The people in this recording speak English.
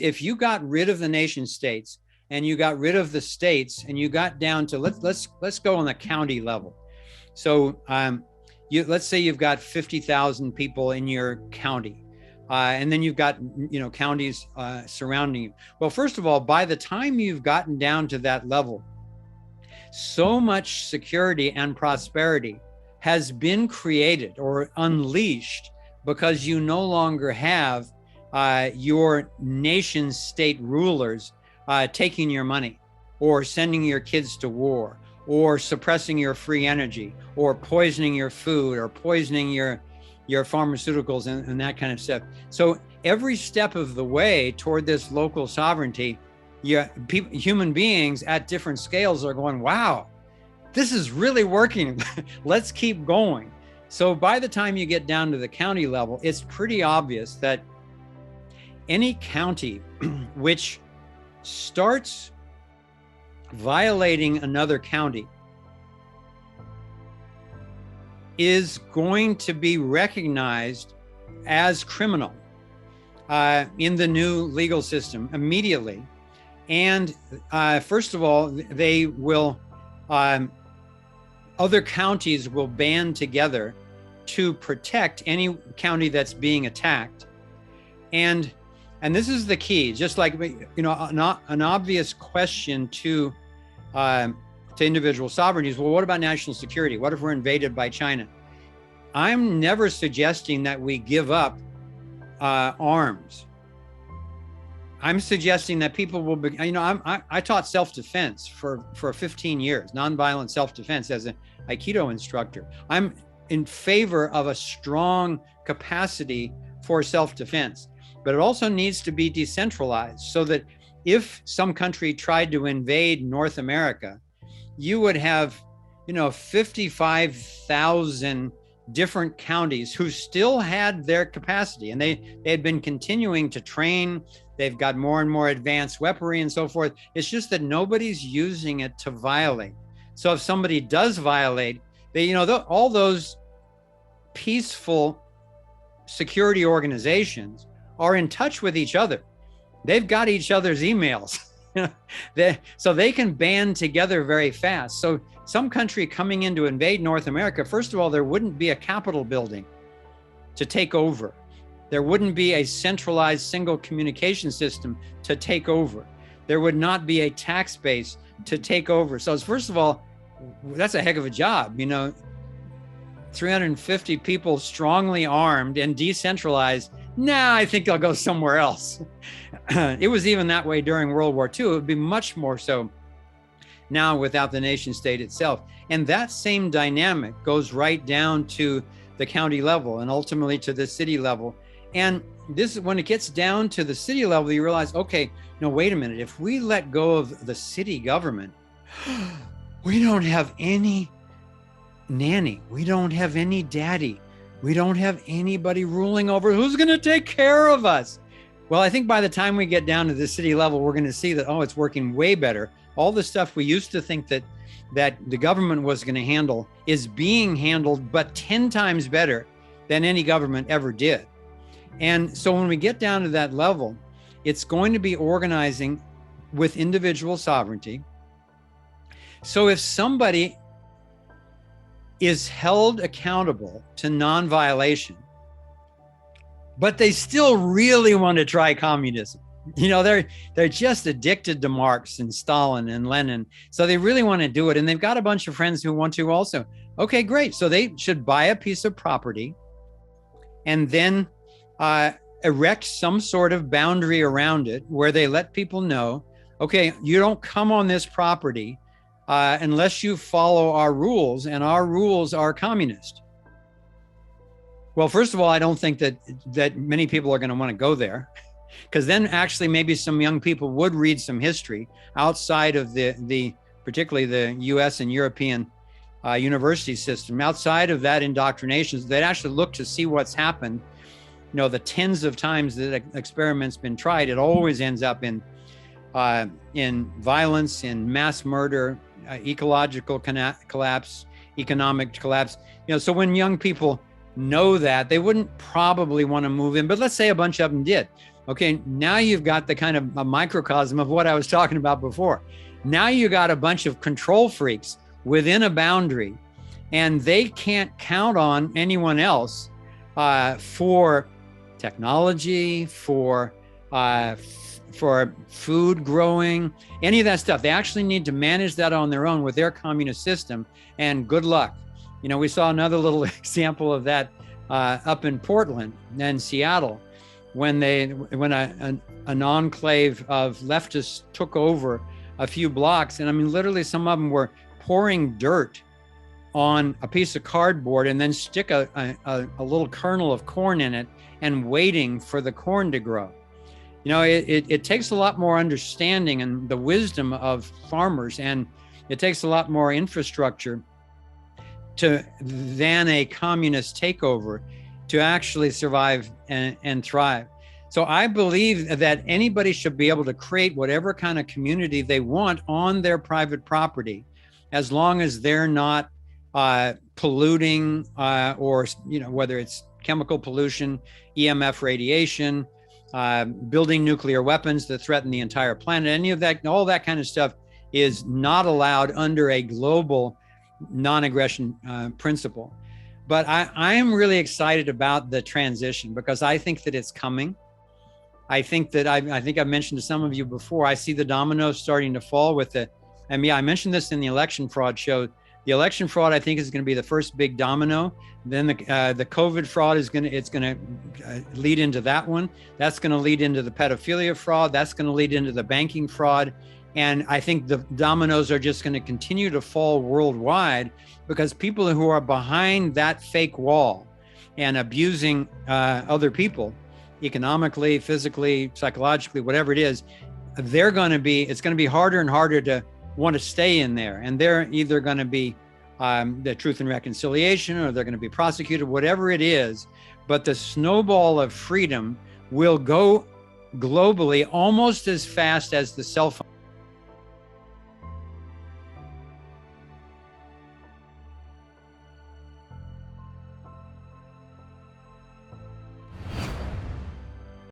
if you got rid of the nation states and you got rid of the states and you got down to let's go on the county level. So let's say you've got 50,000 people in your county, and then you've got counties surrounding you. Well, first of all, by the time you've gotten down to that level, so much security and prosperity has been created or unleashed because you no longer have your nation state rulers taking your money or sending your kids to war or suppressing your free energy or poisoning your food or poisoning your pharmaceuticals and that kind of stuff. So every step of the way toward this local sovereignty, human beings at different scales are going, wow, this is really working. Let's keep going. So by the time you get down to the county level, it's pretty obvious that any county which starts violating another county is going to be recognized as criminal in the new legal system immediately. And first of all, they will, other counties will band together to protect any county that's being attacked. And this is the key, just like, an obvious question to individual sovereignties. Well, what about national security? What if we're invaded by China? I'm never suggesting that we give up arms. I'm suggesting that people will be, I taught self-defense for 15 years, nonviolent self-defense as an Aikido instructor. I'm in favor of a strong capacity for self-defense, but it also needs to be decentralized so that if some country tried to invade North America, you would have, 55,000 different counties who still had their capacity, and they had been continuing to train. They've got more and more advanced weaponry and so forth. It's just that nobody's using it to violate. So if somebody does violate, all those peaceful security organizations are in touch with each other. They've got each other's emails. So they can band together very fast. So some country coming in to invade North America, first of all, there wouldn't be a Capitol building to take over. There wouldn't be a centralized single communication system to take over. There would not be a tax base to take over. So first of all, that's a heck of a job. 350 people strongly armed and decentralized. Nah, I think I'll go somewhere else. It was even that way during World War II. It would be much more so now without the nation state itself. And that same dynamic goes right down to the county level and ultimately to the city level. And this, when it gets down to the city level, you realize, okay, no, wait a minute. If we let go of the city government, we don't have any nanny. We don't have any daddy. We don't have anybody ruling over who's going to take care of us. Well, I think by the time we get down to the city level, we're going to see that, it's working way better. All the stuff we used to think that the government was going to handle is being handled, but 10 times better than any government ever did. And so when we get down to that level, it's going to be organizing with individual sovereignty. So if somebody is held accountable to non-violation, but they still really want to try communism. They're just addicted to Marx and Stalin and Lenin. So they really want to do it. And they've got a bunch of friends who want to also. Okay, great. So they should buy a piece of property and then erect some sort of boundary around it where they let people know, okay, you don't come on this property unless you follow our rules, and our rules are communist. Well, first of all, I don't think that many people are going to want to go there, because then actually maybe some young people would read some history outside of the particularly the US and European university system. Outside of that indoctrination, they'd actually look to see what's happened. The tens of times that an experiment's been tried, it always ends up in violence, in mass murder, ecological collapse, economic collapse. So when young people know that, they wouldn't probably want to move in. But let's say a bunch of them did. Okay, now you've got the kind of a microcosm of what I was talking about before. Now you got a bunch of control freaks within a boundary, and they can't count on anyone else for technology, for food growing, any of that stuff. They actually need to manage that on their own with their communist system, and good luck. You know, we saw another little example of that up in Portland and Seattle, when an enclave of leftists took over a few blocks. And I mean, literally some of them were pouring dirt on a piece of cardboard and then stick a little kernel of corn in it and waiting for the corn to grow. You know, it takes a lot more understanding and the wisdom of farmers, and it takes a lot more infrastructure than a communist takeover to actually survive and thrive. So I believe that anybody should be able to create whatever kind of community they want on their private property, as long as they're not polluting or, you know, whether it's chemical pollution, EMF radiation, building nuclear weapons that threaten the entire planet. Any of that, all that kind of stuff is not allowed under a global non-aggression principle. But I am really excited about the transition, because I think that it's coming. I think I've mentioned to some of you before, I see the dominoes starting to fall with it. I mean, I mentioned this in the election fraud show. The election fraud, I think, is going to be the first big domino. Then the COVID fraud is going to lead into that one. That's going to lead into the pedophilia fraud. That's going to lead into the banking fraud. And I think the dominoes are just going to continue to fall worldwide, because people who are behind that fake wall and abusing other people, economically, physically, psychologically, whatever it is, it's going to be harder and harder to want to stay in there. And they're either going to be the Truth and Reconciliation, or they're going to be prosecuted, whatever it is. But the snowball of freedom will go globally almost as fast as the cell phone.